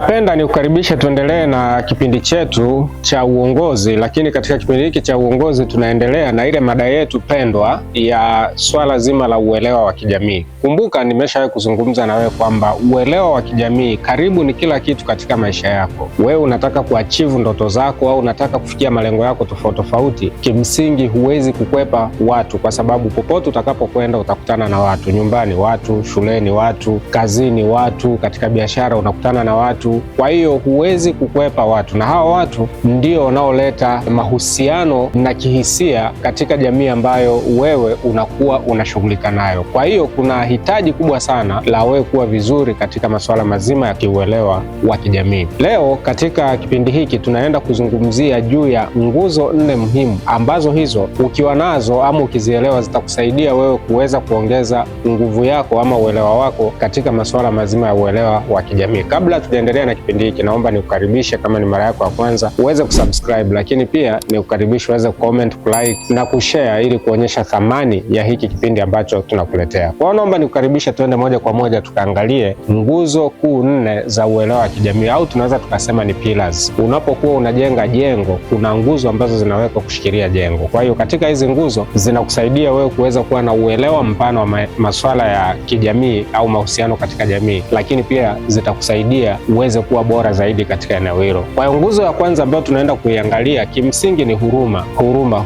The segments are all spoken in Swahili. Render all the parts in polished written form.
Napenda nikukaribishe tuendelee na kipindi chetu cha uongozi, lakini katika kipindi hiki cha uongozi tunaendelea na ile mada yetu pendwa ya swala zima la uelewa wa kijamii. Kumbuka nimeshawahi kuzungumza na wewe kwamba uelewa wa kijamii karibu ni kila kitu katika maisha yako. Wewe unataka kuachieve ndoto zako au unataka kufikia malengo yako tofauti tofauti, kimsingi huwezi kukwepa watu, kwa sababu popote utakapokwenda utakutana na watu, nyumbani watu, shuleni watu, kazini watu, katika biashara unakutana na watu. Kwa hiyo huwezi kukwepa watu, na hawa watu ndio wanaoleta mahusiano na kihisia katika jamii ambayo wewe unakuwa unashughulika nayo. Kwa hiyo kuna hitaji kubwa sana la wewe kuwa vizuri katika masuala mazima ya kiuelewa wa kijamii. Leo katika kipindi hiki tunaenda kuzungumzia juu ya nguzo 4 muhimu ambazo hizo ukiwa nazo ama ukizielewa zitakusaidia wewe kuweza kuongeza nguvu yako ama uelewa wako katika masuala mazima ya uelewa wa kijamii. Kabla tujaendelea na kipindi hiki, naomba nikukaribishe, kama ni mara yako ya kwanza, uweze kusubscribe, lakini pia nikukaribishe uweze comment, kulike na kushare ili kuonyesha thamani ya hiki kipindi ambacho tunakuletea. Kwa hiyo naomba nikukaribishe tuende moja kwa moja tukaangalie nguzo kuu 4 za uelewa wa kijamii, au tunaweza tukasema ni pillars. Unapokuwa unajenga jengo, kuna nguzo ambazo zinawekwa kushikilia jengo. Kwa hiyo katika hizi nguzo zinakusaidia wewe kuweza kuwa na uelewa mpana wa masuala ya kijamii au mahusiano katika jamii, lakini pia zitakusaidia uweze kuwa bora zaidi katika eneo hilo. Kwa hiyo nguzo ya kwanza ambayo tunaenda kuiangalia kimsingi ni huruma.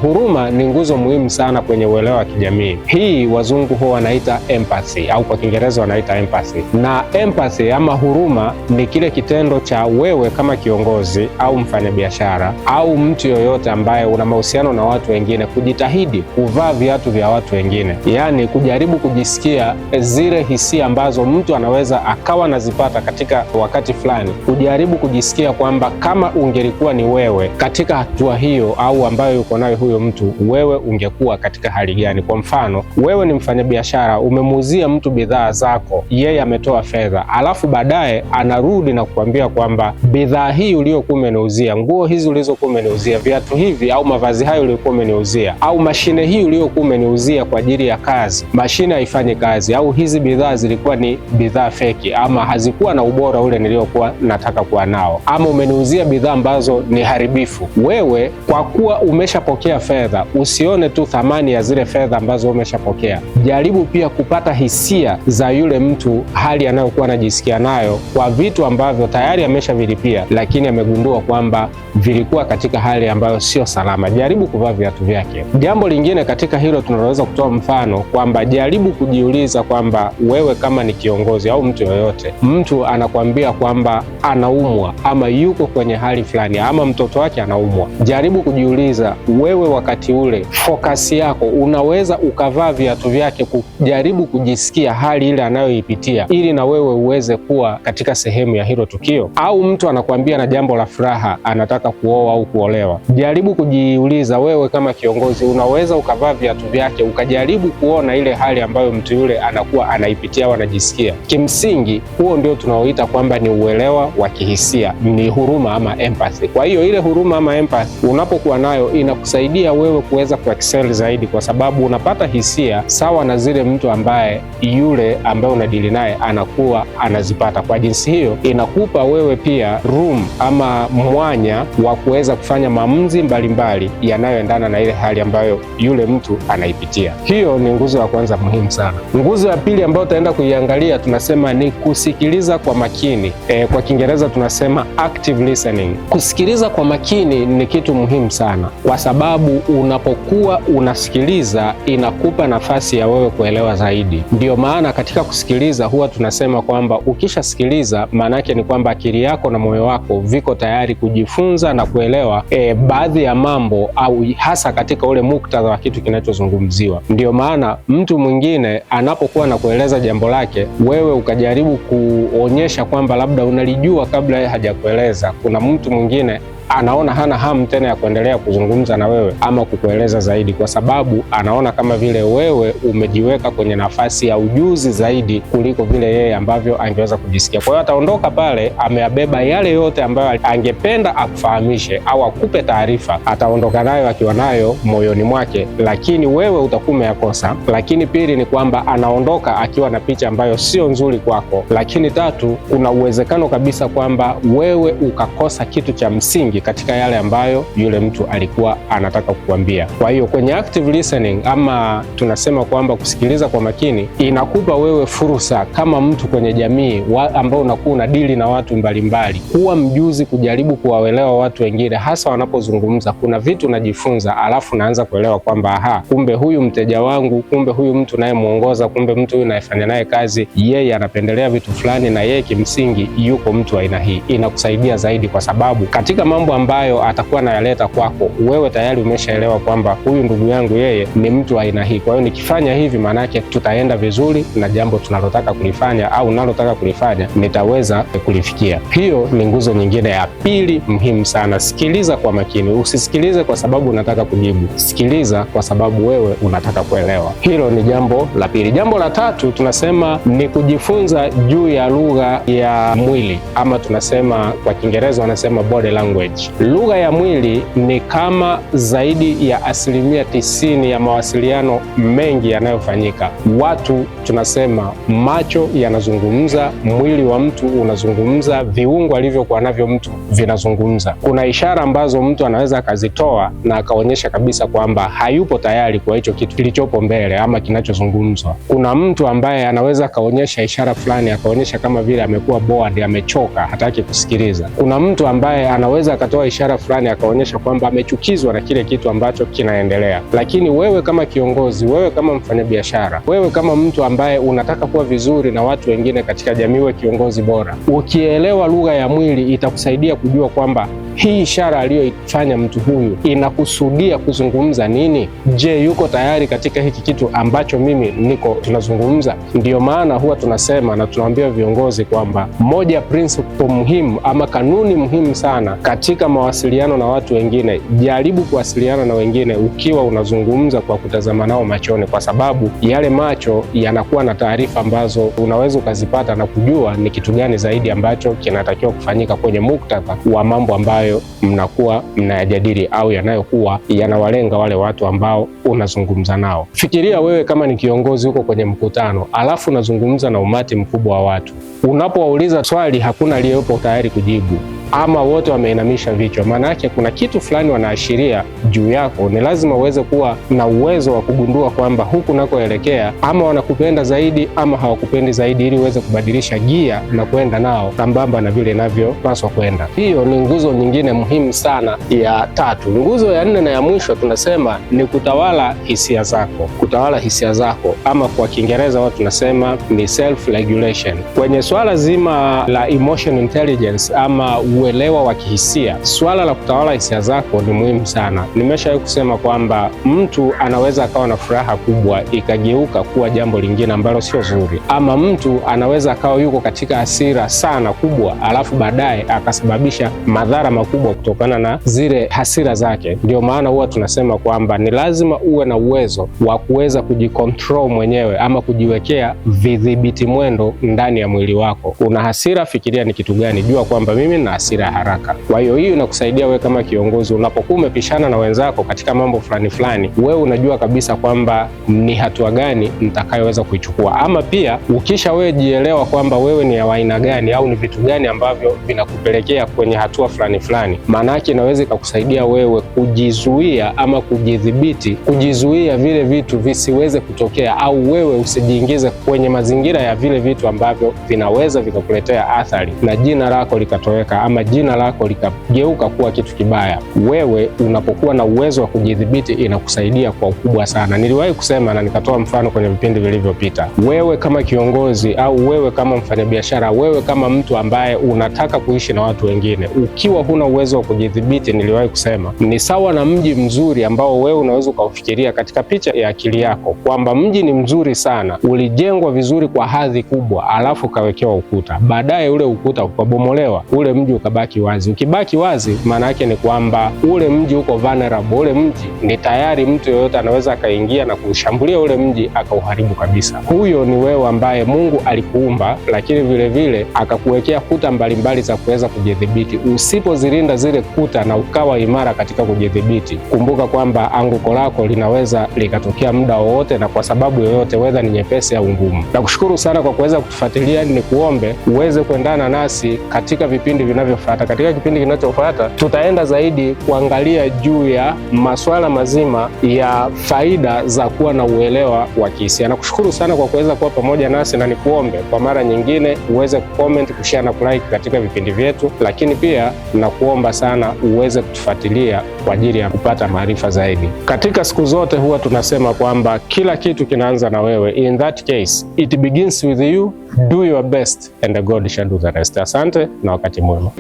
Huruma ni nguzo muhimu sana kwenye uelewa wa kijamii. Hii wazungu huwa wanaita empathy, au kwa Kiingereza wanaita empathy. Na empathy ama huruma ni kile kitendo cha wewe kama kiongozi au mfanyabiashara au mtu yoyote ambaye una mahusiano na watu wengine kujitahidi kuvaa viatu vya watu wengine, yaani kujaribu kujisikia zile hisia ambazo mtu anaweza akawa nazipata katika wakati fulani, kujaribu kujisikia kwamba kama ungelikuwa ni wewe katika hatua hiyo au ambayo yuko nayo huyo mtu, wewe ungekuwa katika hali gani? Kwa mfano, wewe ni mfanyabiashara, umemuuzia mtu bidhaa zako, yeye ametoa fedha, alafu baadaye anarudi na kukwambia kwamba bidhaa hii uliyokuwa umeniuzia, nguo hizi ulizokuwa umeniuzia, viatu hivi au mavazi hayo uliyokuwa umeniuzia, au mashine hii uliyokuwa umeniuzia kwa ajili ya kazi, mashine haifanyi kazi, au hizi bidhaa zilikuwa ni bidhaa feki ama hazikuwa na ubora ule niliokuwa nataka kuwa nao, ama umeniuzia bidhaa ambazo ni haribifu. Wewe kwa kuwa umeshapokea fedha, usione tu thamani ya zile fedha ambazo umeshapokea, jaribu pia kupata hisia za yule mtu, hali anayokuwa anajisikia nayo kwa vitu ambavyo tayari ameshavilipia, lakini amegundua kwamba vilikuwa katika hali ambayo sio salama. Jaribu kuvaa viatu vyake. Jambo lingine katika hilo, tunaweza kutoa mfano kwamba jaribu kujiuliza kwamba wewe kama ni kiongozi au mtu yoyote, mtu anakuambia kwamba anaumwa ama yuko kwenye hali fulani ama mtoto wake anaumwa, jaribu kujiuliza wewe wakati ule focus yako unaweza ukavaa viatu vyake kujaribu kujisikia hali ile anayoipitia ili na wewe uweze kuwa katika sehemu ya hilo tukio. Au mtu anakuambia na jambo la furaha, anataka kuoa au kuolewa, jaribu kujiuliza wewe kama kiongozi unaweza ukavaa viatu vyake ukajaribu kuona ile hali ambayo mtu yule anakuwa anaipitia au anajisikia. Kimsingi huo ndio tunaoita kwamba ni uelewa wa kihisia, ni huruma ama empathy. Kwa hiyo ile huruma ama empathy unapokuwa nayo inakusaidia wewe kuweza kuexcel zaidi, kwa sababu unapata hisia sawa na zile mtu ambaye yule ambaye unadili naye anakuwa anazipata. Kwa jinsi hiyo inakupa wewe pia room ama mwanya wa kuweza kufanya maamuzi mbalimbali yanayoendana na ile hali ambayo yule mtu anaipitia. Hiyo ni nguzo ya kwanza muhimu sana. Nguzo ya pili ambayo tutaenda kuiangalia tunasema ni kusikiliza kwa makini. Kwa Kiingereza tunasema active listening. Kusikiliza kwa makini ni kitu muhimu sana, kwa sababu unapokuwa unasikiliza inakupa nafasi ya wewe kuelewa zaidi. Ndio maana katika kusikiliza huwa tunasema kwamba ukishasikiliza, maana yake ni kwamba akili yako na moyo wako viko tayari kujifunza na kuelewa baadhi ya mambo, au hasa katika ule muktadha wa kitu kinachozungumziwa. Ndio maana mtu mwingine anapokuwa na kueleza jambo lake, wewe ukajaribu kuonyesha kwamba labda unalijua kabla yeye hajakueleza, kuna mtu mwingine anaona hana hamu tena ya kuendelea kuzungumza na wewe ama kukueleza zaidi, kwa sababu anaona kama vile wewe umejiweka kwenye nafasi ya ujuzi zaidi kuliko vile yeye ambavyo angeweza kujisikia. Kwa hiyo ataondoka pale ameabeba yale yote ambayo angependa akufahamishe au akupe taarifa, ataondoka nayo akiwa nayo moyoni mwake, lakini wewe utakuwa umeyakosa. Lakini pili ni kwamba anaondoka akiwa na picha ambayo sio nzuri kwako. Lakini tatu, kuna uwezekano kabisa kwamba wewe ukakosa kitu cha msingi katika yale ambayo yule mtu alikuwa anataka kukuambia. Kwa hiyo kwenye active listening, ama tunasema kwamba kusikiliza kwa makini, inakupa wewe fursa kama mtu kwenye jamii ambao unakuwa unadili na watu mbalimbali, kuwa mjuzi, kujaribu kuwaelewa watu wengine, hasa wanapozungumza. Kuna vitu unajifunza, alafu naanza kuelewa kwamba kumbe huyu mteja wangu, kumbe huyu mtu naye muongoza, kumbe mtu huyu naifanya naye kazi, yeye anapendelea vitu fulani, na yeye kimsingi yuko mtu aina hii. Inakusaidia zaidi, kwa sababu katika mambo ambayo atakuwa anayaleta kwako, wewe tayari umeshaelewa kwamba huyu ndugu yangu yeye ni mtu aina hii. Kwa hiyo nikifanya hivi, maanake tutaenda vizuri na jambo tunalotaka kulifanya au nalotaka kulifanya nitaweza kulifikia. Hiyo ni nguzo nyingine ya pili muhimu sana. Sikiliza kwa makini. Usisikilize kwa sababu unataka kujibu. Sikiliza kwa sababu wewe unataka kuelewa. Hilo ni jambo la pili. Jambo la tatu tunasema ni kujifunza juu ya lugha ya mwili, ama tunasema kwa Kiingereza wanasema body language. Lugha ya mwili ni kama zaidi ya 90% ya mawasiliano mengi yanayofanyika. Watu tunasema macho yanazungumza, mwili wa mtu unazungumza, viungo alivyokuwa navyo mtu vinazungumza. Kuna ishara ambazo mtu anaweza akazitoa na akaonyesha kabisa kwamba hayupo tayari kwa hicho kitu kilichopo mbele ama kinachozungumzwa. Kuna mtu ambaye anaweza akaonyesha ishara fulani, akaonyesha kama vile amekuwa bored, amechoka, hataki kusikiliza. Kuna mtu ambaye anaweza akatoa ishara fulani, akaonyesha kwamba amechukizwa na kile kitu ambacho kinaendelea. Lakini wewe kama kiongozi, wewe kama mfanyabiashara, wewe kama mtu ambaye unataka kuwa vizuri na watu wengine katika jamii, wewe kiongozi bora, ukielewa lugha ya mwili itakusaidia kujua kwamba hii ishara aliyoifanya mtu huyu inakusudia kuzungumza nini? Je, yuko tayari katika hiki kitu ambacho mimi tunazungumza? Ndiyo maana huwa tunasema na tunawaambia viongozi kwamba moja principle muhimu ama kanuni muhimu sana katika mawasiliano na watu wengine, jaribu kuwasiliana na wengine ukiwa unazungumza kwa kutazama nao machoni, kwa sababu yale macho yanakuwa na taarifa ambazo unaweza ukazipata na kujua ni kitu gani zaidi ambacho kinatakiwa kufanyika kwenye muktadha wa mambo ambayo mnakuwa mnayajadili au yanayokuwa yanawalenga wale watu ambao unazungumza nao. Fikiria wewe kama ni kiongozi huko kwenye mkutano, alafu unazungumza na umati mkubwa wa watu. Unapowauliza swali hakuna aliyepo tayari kujibu, ama wote wameinamisha vichwa, maana yake kuna kitu fulani wanaashiria juu yako. Ni lazima uweze kuwa na uwezo wa kugundua kwamba huku nakoelekea ama wanakupenda zaidi ama hawakupendi zaidi, ili uweze kubadilisha gia na kwenda nao sambamba na vile inavyopaswa kwenda. Hiyo ni nguzo nyingine muhimu sana ya tatu. Nguzo ya nne na ya mwisho tunasema ni kutawala hisia zako. Kutawala hisia zako, ama kwa Kiingereza watu tunasema ni self regulation. Kwenye swala zima la emotion intelligence ama uelewa wa kihisia, swala la kutawala hisia zako ni muhimu sana. Nimeshawahi kusema kwamba mtu anaweza akawa na furaha kubwa ikageuka kuwa jambo lingine ambalo sio zuri, ama mtu anaweza akawa yuko katika hasira sana kubwa, alafu baadaye akasababisha madhara makubwa kutokana na zile hasira zake. Ndio maana huwa tunasema kwamba ni lazima uwe na uwezo wa kuweza kujikontrol mwenyewe ama kujiwekea vidhibiti mwendo ndani ya mwili wako. Una hasira, fikiria ni kitu gani, jua kwamba mimi na hasira haraka. Kwa hiyo inakusaidia wewe kama kiongozi, unapokuwa umepishana na wenzako katika mambo fulani fulani, wewe unajua kabisa kwamba ni hatua gani nitakayoweza kuichukua. Ama pia ukisha wewe jielewa kwamba wewe ni ya aina gani au ni vitu gani ambavyo vinakupelekea kwenye hatua fulani fulani, maana yake inaweza ikakusaidia wewe kujizuia ama kujidhibiti, kujizuia vile vitu visiweze kutokea, au wewe usijiingize kwenye mazingira ya vile vitu ambavyo vinaweza vikakuletea athari na jina lako likatoweka ama jina lako likageuka kuwa kitu kibaya. Wewe unapokuwa na uwezo wa kujidhibiti inakusaidia kwa ukubwa sana. Niliwahi kusema na nikatoa mfano kwenye vipindi vilivyopita. Wewe kama kiongozi au wewe kama mfanyabiashara, wewe kama mtu ambaye unataka kuishi na watu wengine, ukiwa huna uwezo wa kujidhibiti, niliwahi kusema ni sawa na mji mzuri ambao wewe unaweza ukaufikiria katika picha ya akili yako kwamba mji ni mzuri sana, ulijengwa vizuri kwa hadhi kubwa, alafu kawekewa ukuta. Baadaye ule ukuta ukabomolewa, ule mji ukabaki wazi. Ukibaki wazi, maana yake ni kwamba ule mji uko vulnerable. Ule mji ni tayari mtu yeyote anaweza akaingia na kushambulia ule mji akauharibu kabisa. Huyo ni wewe ambaye Mungu alikuumba, lakini vile vile akakuwekea kuta mbalimbali za kuweza kujidhibiti. Usipozilinda zile kuta na ukawa imara katika kujidhibiti, kumbuka kwamba anguko lako linaweza likatokea muda wowote na kwa sababu yoyote, wedha ni nyepesi au ngumu. Nakushukuru sana kwa kuweza kutufuatilia. Ni kuombe uweze kuendana nasi katika vipindi vinavyofuata. Katika kipindi kinachofuata tutaenda zaidi kuangalia juu ya masuala mazima ya faida za kuwa na uelewa wa kihisia. Nakushukuru sana kwa kuweza kuwa pamoja nasi, na nikuombe kwa mara nyingine uweze kucomment, kushare na kulike katika vipindi vyetu, lakini pia nakuomba sana uweze kutufuatilia kwa ajili ya kupata maarifa zaidi. Katika siku zote huwa tunasema kwamba kila kitu kinaanza na wewe. In that case, it begins with you. Do your best and God shall do the rest. Asante na wakati mwema.